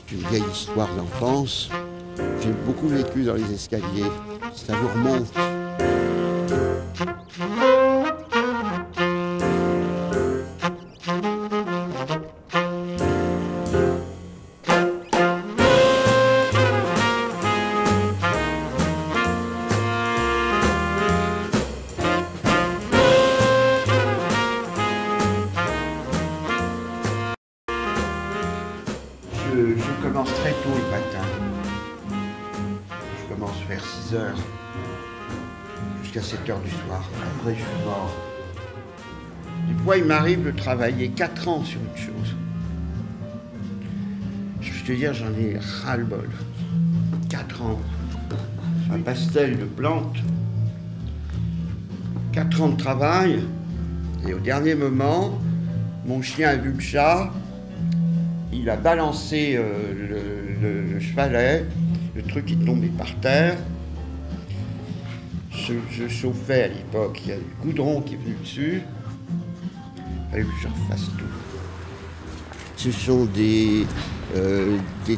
C'est une vieille histoire d'enfance. J'ai beaucoup vécu dans les escaliers. Ça vous remonte. Je commence très tôt le matin. Je commence vers 6 heures jusqu'à 7 heures du soir. Après, je suis mort. Des fois, il m'arrive de travailler 4 ans sur une chose. Je peux te dire, j'en ai ras-le-bol. 4 ans. Un pastel de plantes. 4 ans de travail. Et au dernier moment, mon chien a vu le chat. Il a balancé le chevalet, le truc est tombé par terre. Je chauffais à l'époque, il y a du goudron qui est venu dessus. Il fallait que je refasse tout. Ce sont des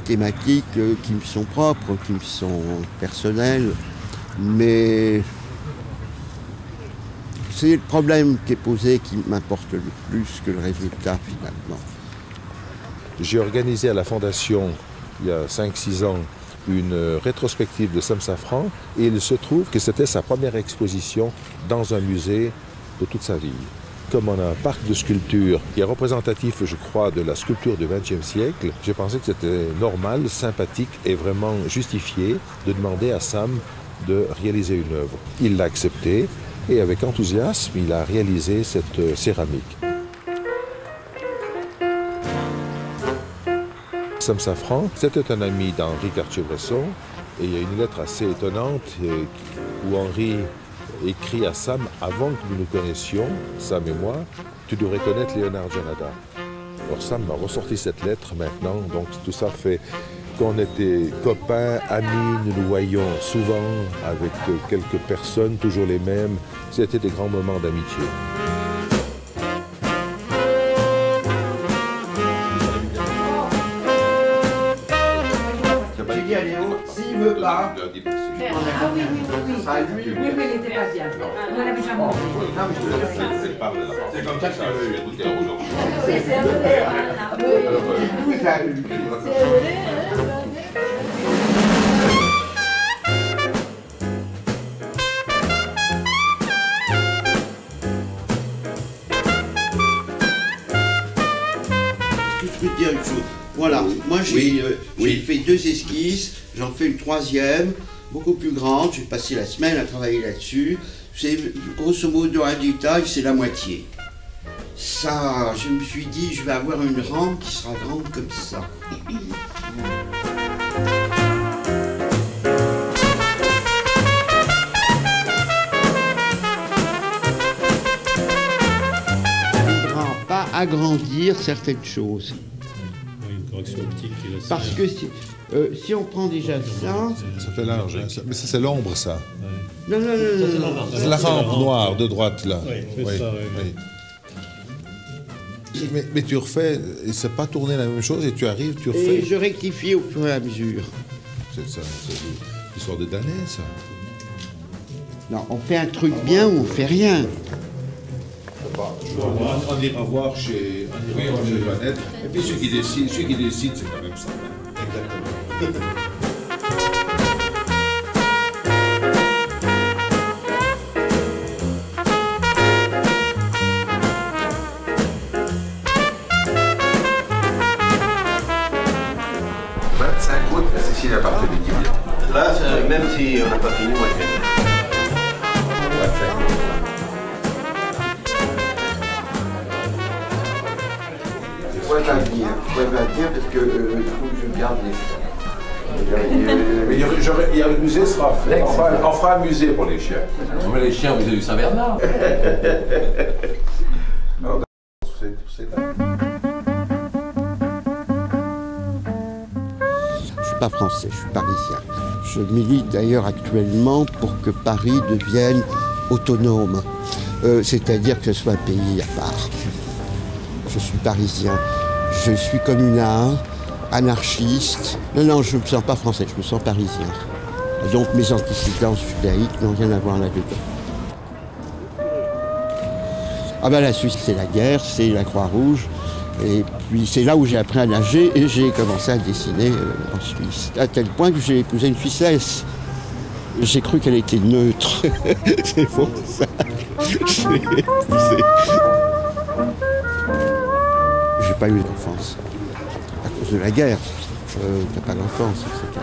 thématiques qui me sont propres, qui me sont personnelles, mais c'est le problème qui est posé qui m'importe le plus que le résultat finalement. J'ai organisé à la Fondation, il y a 5-6 ans, une rétrospective de Sam Safran et il se trouve que c'était sa première exposition dans un musée de toute sa vie. Comme on a un parc de sculpture qui est représentatif, je crois, de la sculpture du XXe siècle, j'ai pensé que c'était normal, sympathique et vraiment justifié de demander à Sam de réaliser une œuvre. Il l'a accepté et avec enthousiasme, il a réalisé cette céramique. Sam Safran, c'était un ami d'Henri Cartier-Bresson et il y a une lettre assez étonnante où Henri écrit à Sam avant que nous nous connaissions, Sam et moi, tu devrais connaître Léonard Janada. Alors Sam m'a ressorti cette lettre maintenant, donc tout ça fait qu'on était copains, amis, nous nous voyions souvent avec quelques personnes, toujours les mêmes. C'était des grands moments d'amitié. S'il veut pas. Ah oui, il n'était pas bien. On l'avait jamais montré. C'est comme ça que ça veut écouter aujourd'hui. C'est un Je peux te dire une chose. Voilà, moi j'ai fait 2 esquisses, j'en fais une 3e, beaucoup plus grande, j'ai passé la semaine à travailler là-dessus. C'est grosso modo un détail, c'est la moitié. Ça, je me suis dit, je vais avoir une rampe qui sera grande comme ça. On ne devra pas agrandir certaines choses. Correction optique qui est parce que si on prend déjà ça... Ça fait large, hein, mais ça c'est l'ombre ça. Ouais. Non. C'est la rampe noire de droite là. Oui, ça, Mais tu refais, et c'est pas tourner la même chose et tu arrives, tu refais. Et je rectifie au fur et à mesure. C'est ça, c'est l'histoire de damner ça. Non, on fait un truc bien ou on fait rien. On ira voir chez Jeannette. Et puis celui qui décide, c'est quand même ça. Exactement. La Cécile a parti du Tibet. Là, même si on n'a pas fini, moi je viens. Je pourrais pas le dire parce que il faut que je garde les chiens. Mais le musée sera fait. On fera un musée pour les chiens. On met les chiens au musée du Saint-Bernard. Je suis pas français, je suis parisien. Je milite d'ailleurs actuellement pour que Paris devienne autonome, c'est-à-dire que ce soit un pays à part. Je suis parisien, je suis communard, anarchiste. Non, je ne me sens pas français, je me sens parisien. Donc mes antécédents judaïques n'ont rien à voir là-dedans. Ah ben la Suisse, c'est la guerre, c'est la Croix-Rouge. Et puis c'est là où j'ai appris à nager et j'ai commencé à dessiner en Suisse. À tel point que j'ai épousé une Suissesse. J'ai cru qu'elle était neutre. C'est pour ça que je l'ai épousée. J'ai pas eu d'enfance. À cause de la guerre. T'as pas d'enfance, etc.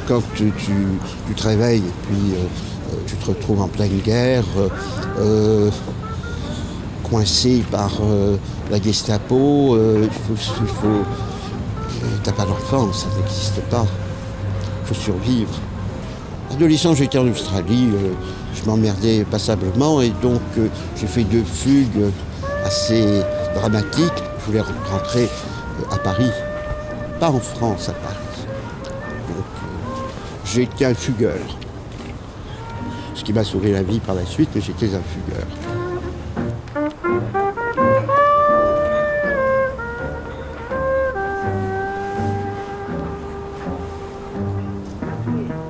Quand tu te réveilles et puis tu te retrouves en pleine guerre, coincé par la Gestapo, t'as pas d'enfance, ça n'existe pas. Il faut survivre. Adolescent, j'étais en Australie, je m'emmerdais passablement et donc j'ai fait 2 fugues assez dramatiques. Je voulais rentrer à Paris, pas en France, à Paris. Donc j'ai été un fugueur. Ce qui m'a sauvé la vie par la suite, mais j'étais un fugueur.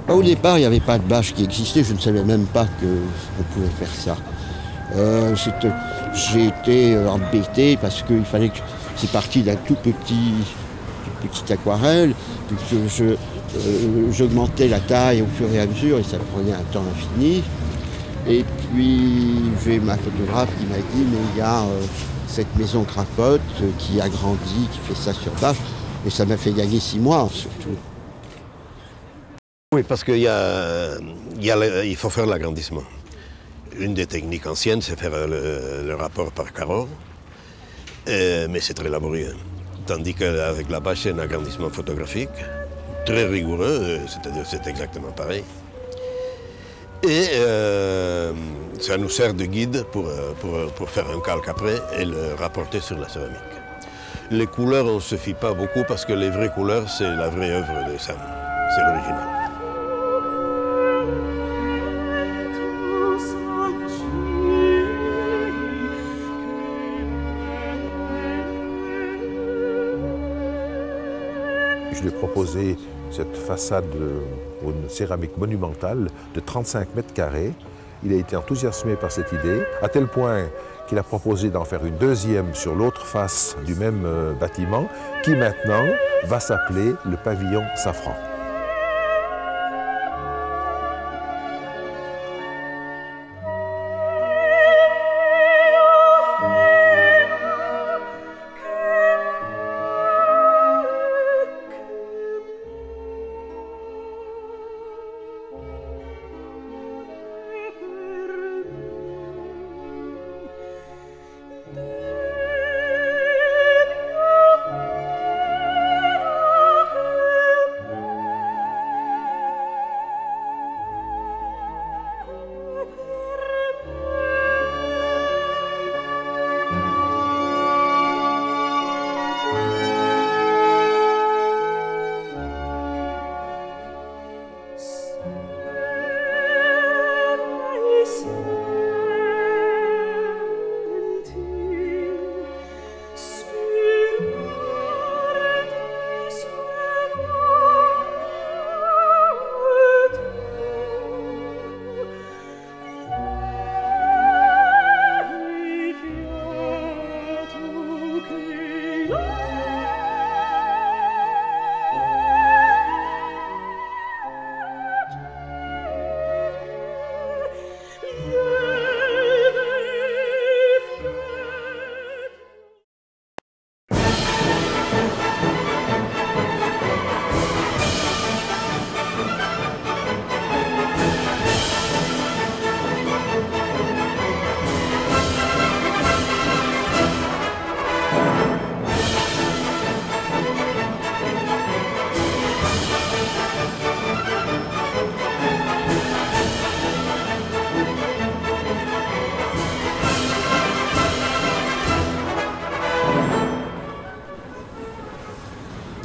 Au départ, il n'y avait pas de bâche qui existait, je ne savais même pas qu'on pouvait faire ça. J'ai été embêté parce qu'il fallait que... C'est parti d'un toute petite aquarelle, puis que j'augmentais la taille au fur et à mesure et ça prenait un temps infini. Et puis j'ai ma photographe qui m'a dit mais il y a cette maison Crapote qui a grandi, qui fait ça sur bâche, et ça m'a fait gagner 6 mois surtout. Oui, parce qu'il il faut faire l'agrandissement. Une des techniques anciennes, c'est faire le rapport par carreau, mais c'est très laborieux. Tandis qu'avec la bâche, c'est un agrandissement photographique, très rigoureux, c'est-à-dire c'est exactement pareil. Et ça nous sert de guide pour faire un calque après et le rapporter sur la céramique. Les couleurs, on ne se fie pas beaucoup parce que les vraies couleurs, c'est la vraie œuvre de Sam, c'est l'original. Je lui ai proposé cette façade, une céramique monumentale de 35 mètres carrés. Il a été enthousiasmé par cette idée, à tel point qu'il a proposé d'en faire une deuxième sur l'autre face du même bâtiment, qui maintenant va s'appeler le pavillon Safran.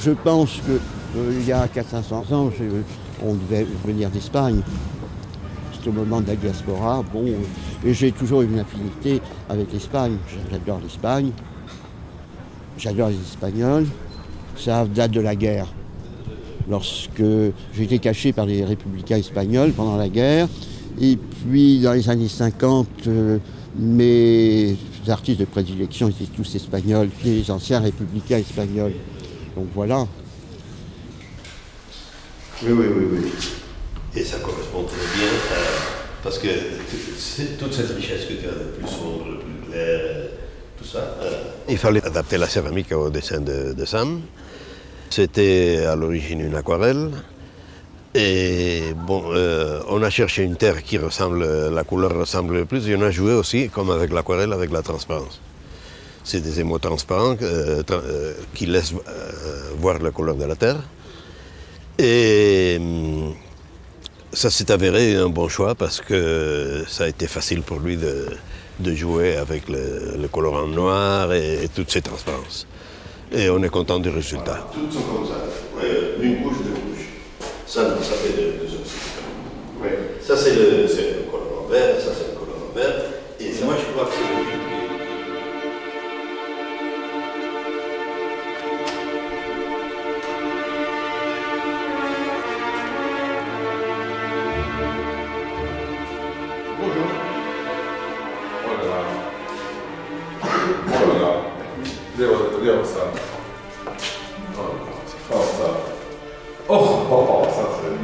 Je pense qu'il y a 400-500 ans, on devait venir d'Espagne. C'était au moment de la diaspora. Bon, et j'ai toujours eu une affinité avec l'Espagne. J'adore l'Espagne. J'adore les Espagnols. Ça date de la guerre. Lorsque j'ai été caché par les républicains espagnols pendant la guerre, et puis dans les années 50, mes artistes de prédilection étaient tous espagnols, les anciens républicains espagnols. Donc voilà. Oui. Et ça correspond très bien parce que toute cette richesse que tu as de plus sombre, de plus clair, tout ça. Il fallait adapter la céramique au dessin de Sam. C'était à l'origine une aquarelle. Et bon, on a cherché une terre qui ressemble, la couleur ressemble le plus, et on a joué aussi, comme avec l'aquarelle, avec la transparence. C'est des émaux transparents qui laissent voir la couleur de la terre. Et ça s'est avéré un bon choix parce que ça a été facile pour lui de jouer avec le colorant noir et toutes ces transparences. Et on est content du résultat. Voilà, toutes sont comme ça. Une couche, deux couches. Ça fait deux autres. Ouais. Ça c'est le colorant vert, ça c'est le colorant vert. Et moi je crois que c'est le Devo ça. C'est fort ça. Oh, ça c'est...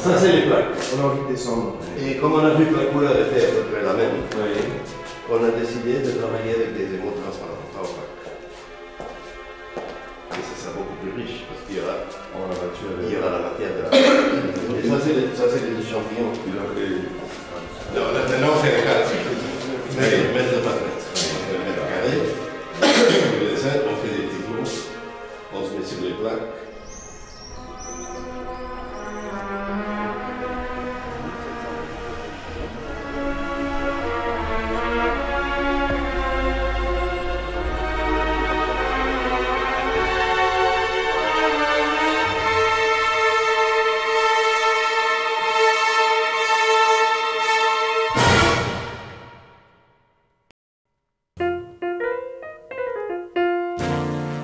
Ça c'est les plaques. On a envie de descendre. Et comme on a vu que la couleur était à peu près la même, on a décidé de travailler avec des émaux transparents. Et ça sera beaucoup plus riche parce qu'il y aura la matière de la plaque. Et ça c'est les échantillons. Non, maintenant on fait le carré. Mètre par mètre. On fait le mètre carré. Le dessin, on fait des petits trous. On se met sur les plaques.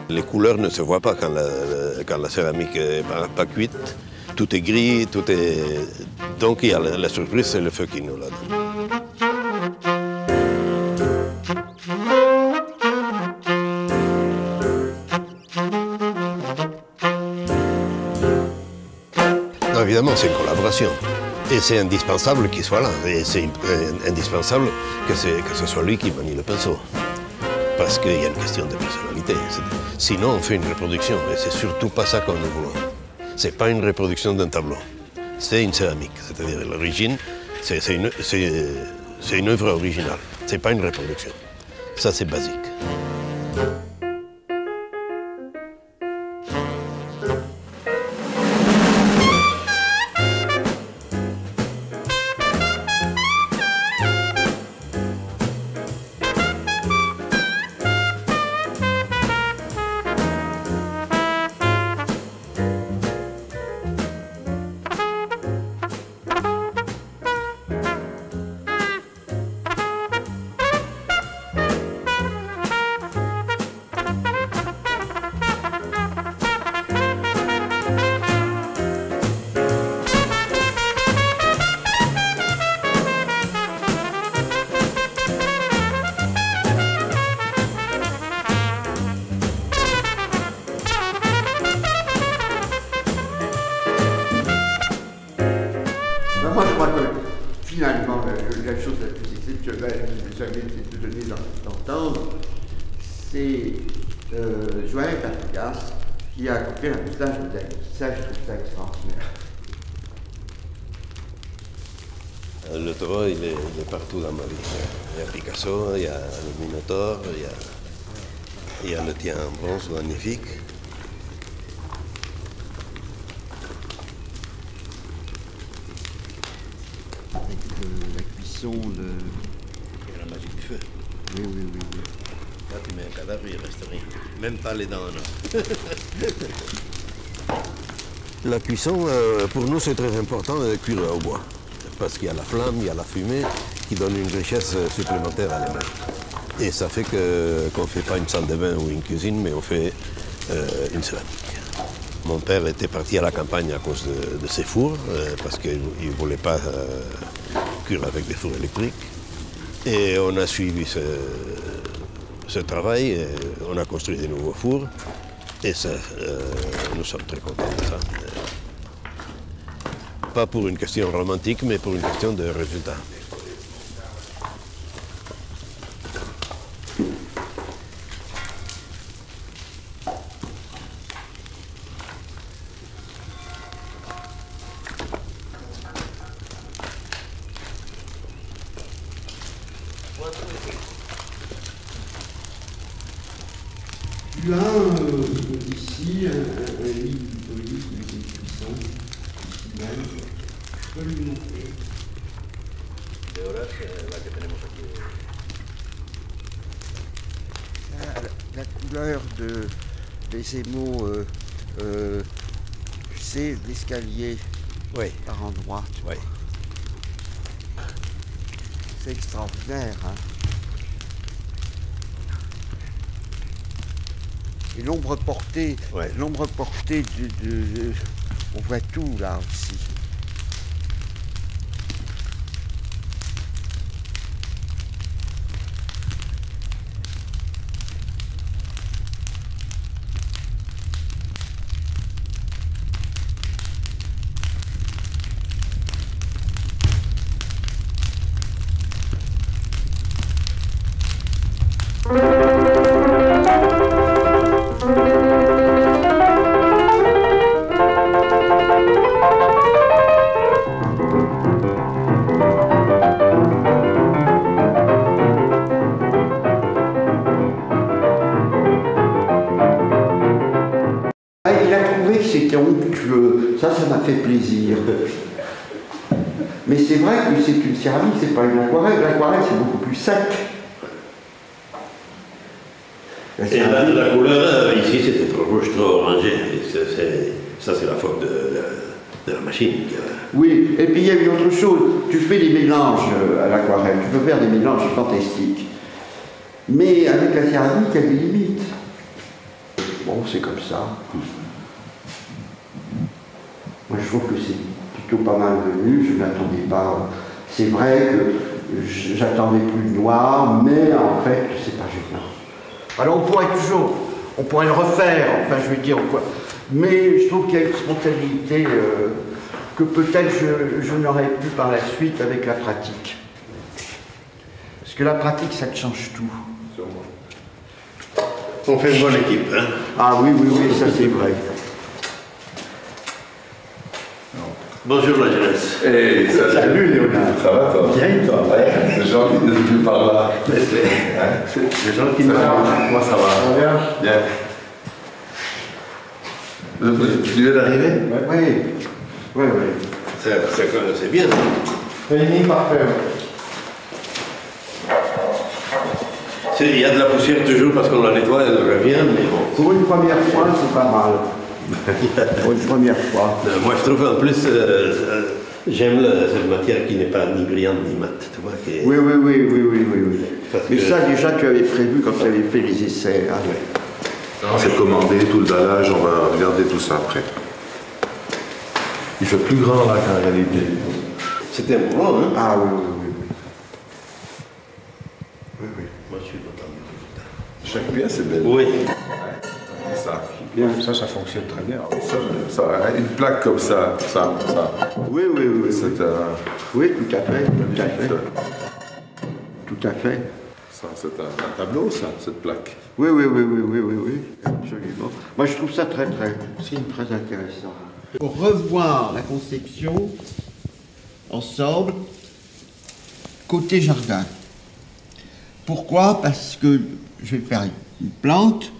Les couleurs ne se voient pas quand la céramique n'est pas cuite. Tout est gris, tout est... Donc il y a la surprise, c'est le feu qui nous la donne. Non, évidemment, c'est une collaboration. Et c'est indispensable qu'il soit là. Et c'est indispensable que ce soit lui qui manie le pinceau. Parce qu'il y a une question de personnalité. Sinon, on fait une reproduction, et c'est surtout pas ça que nous voulons. C'est pas une reproduction d'un tableau, c'est une céramique. C'est-à-dire l'origine, c'est une œuvre originale. C'est pas une reproduction. Ça, c'est basique. Moi, je crois que finalement, la chose la plus exceptionnelle qui m'ait jamais été donnée d'entendre, c'est Joël Cartigas qui a coupé la moustache de Dali. Ça, je trouve ça extraordinaire. Le taureau, il est partout dans ma vie. Il y a Picasso, il y a le Minotaure, il y a le tien en bronze magnifique. La cuisson, Et la magie du feu. Oui. Là, tu mets un cadavre, il ne reste rien. Même pas les dents en or. La cuisson, pour nous, c'est très important de cuire au bois. Parce qu'il y a la flamme, il y a la fumée qui donne une richesse supplémentaire à l'image. Et ça fait qu'on ne fait pas une salle de bain ou une cuisine, mais on fait une céramique. Mon père était parti à la campagne à cause de ses fours, parce qu'il ne voulait pas cuire avec des fours électriques. Et on a suivi ce travail, et on a construit des nouveaux fours. Et ça, nous sommes très contents de ça. Pas pour une question romantique, mais pour une question de résultat. Tu as ici un livre politique qui est puissant, ici même. Je peux lui montrer. La couleur des émaux, tu sais, l'escalier par endroits. Oui. C'est extraordinaire, hein. Et l'ombre portée, on voit tout là aussi. C'était onctueux, ça m'a fait plaisir. Mais c'est vrai que c'est une céramique, c'est pas une aquarelle. L'aquarelle, c'est beaucoup plus sec. Et la couleur, ici, c'était trop rouge, trop orangé. Ça, c'est la faute de la machine. Oui, et puis il y a une autre chose. Tu fais des mélanges à l'aquarelle, tu peux faire des mélanges fantastiques. Mais avec la céramique, il y a des limites. Bon, c'est comme ça. Moi, je trouve que c'est plutôt pas mal venu, je ne m'attendais pas. C'est vrai que j'attendais plus de noir, mais en fait, c'est pas gênant. Alors, on pourrait le refaire, enfin, je veux dire, quoi. Mais je trouve qu'il y a une spontanéité que peut-être je n'aurais plus par la suite avec la pratique. Parce que la pratique, ça te change tout. On fait une bonne équipe, hein? Ah oui, ça c'est vrai. Bonjour la jeunesse. Hey, Salut Léonard. Ça va toi? Bien et toi? Ouais, c'est gentil de venir par là. C'est gentil de m'avoir. Moi ça va. Bien. Tu viens d'arriver? Oui. C'est bien. Fini, parfait. Il y a de la poussière toujours parce qu'on la nettoie, elle revient, mais bon. Pour une première fois, c'est pas mal. Pour une première fois. Moi je trouve en plus, j'aime cette matière qui n'est pas ni brillante ni mate, tu vois. Oui. Mais ça déjà tu avais prévu quand tu avais fait les essais. Hein. C'est commandé, tout le dallage, on va regarder tout ça après. Il fait plus grand là qu'en réalité. C'était un moment, hein? Ah oui. Moi je suis content du résultat. Chaque pièce est belle. Oui. Ça. Bien. Ça fonctionne très bien. Ça, une plaque comme ça. Oui. C'est Oui, tout à fait. Tout à fait. ça, c'est un tableau, ça, cette plaque. Oui, absolument. Moi, je trouve ça très intéressant. Pour revoir la conception ensemble, côté jardin. Pourquoi? Parce que je vais faire une plante.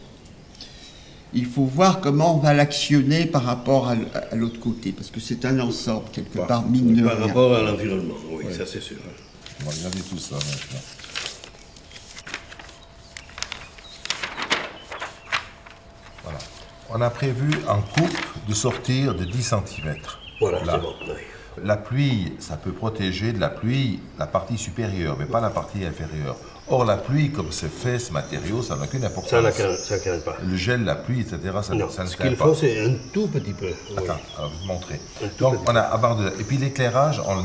Il faut voir comment on va l'actionner par rapport à l'autre côté, parce que c'est un ensemble, quelque part, mine de rien. Par rapport à l'environnement, oui, ça c'est sûr. On va regarder tout ça maintenant. Voilà. On a prévu en coupe de sortir de 10 cm. Voilà, là. c'est bon. Oui. La pluie, ça peut protéger de la pluie la partie supérieure, mais pas la partie inférieure. Or, la pluie, comme c'est fait, ce matériau, ça n'a aucune importance. Ça ne craint pas. Le gel, la pluie, etc., ça ne craint pas. Ce qu'il faut, c'est un tout petit peu. Attends, alors, je vais vous montrer. Donc, on a à barre de... Et puis l'éclairage, on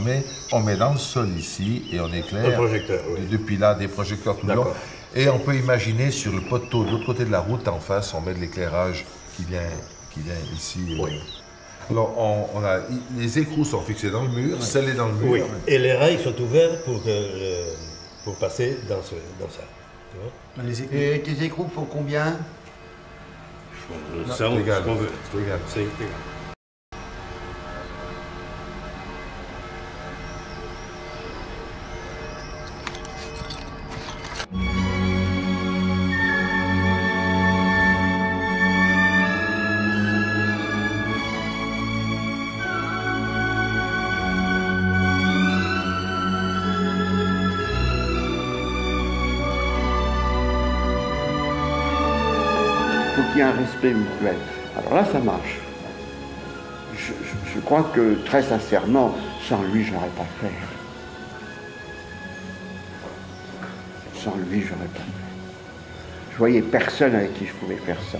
met dans le sol ici, et on éclaire. Un projecteur, oui. Depuis là, des projecteurs tout le long. Et on peut imaginer sur le poteau, de l'autre côté de la route, en face, on met de l'éclairage qui vient ici. Oui. Alors, les écrous sont fixés dans le mur, scellés dans le mur. Oui, et les rails sont ouverts pour passer dans ça. Tu vois? Et tes écrous font combien? Ça, C'est égal. ce qu'on veut. C'est égal. C'est égal. Il faut qu'il y ait un respect mutuel. Alors là, ça marche. Je crois que, très sincèrement, sans lui, je n'aurais pas fait. Sans lui, j'aurais pas fait. Je voyais personne avec qui je pouvais faire ça.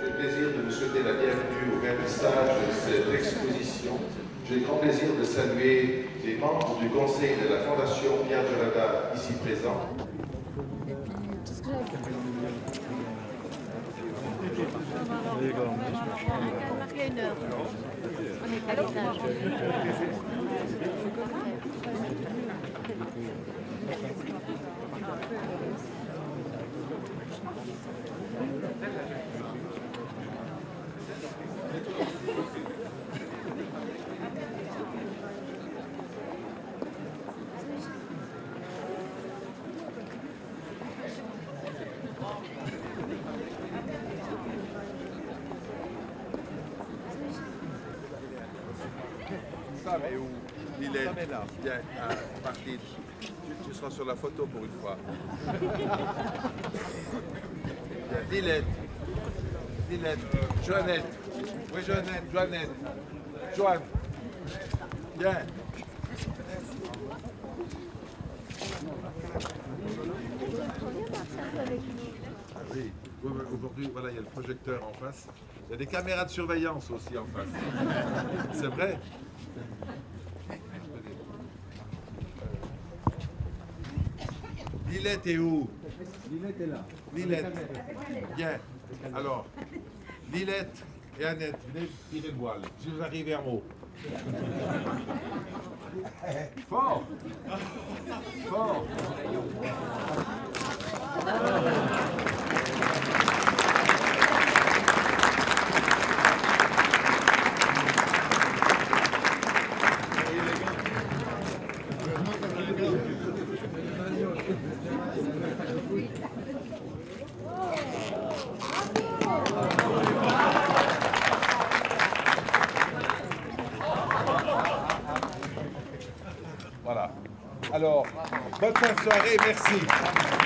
J'ai le plaisir de vous souhaiter la bienvenue au vernissage de cette exposition. J'ai le grand plaisir de saluer les membres du conseil de la Fondation Pierre Gelada, ici présents. Ça, mais où il est là. Bien, parti. Tu seras sur la photo pour une fois. Dilette. Joannette. Oui, Joannette. Joanne. Bien. Ah oui, aujourd'hui, voilà, il y a le projecteur en face. Il y a des caméras de surveillance aussi en face. C'est vrai. Lilette est où? Lilette est là. Lilette. Bien. Alors, Lilette et Annette, venez tirer le voile. Si vous arrivez en haut. Fort. Fort. Voilà. Alors, bonne fin de soirée, merci.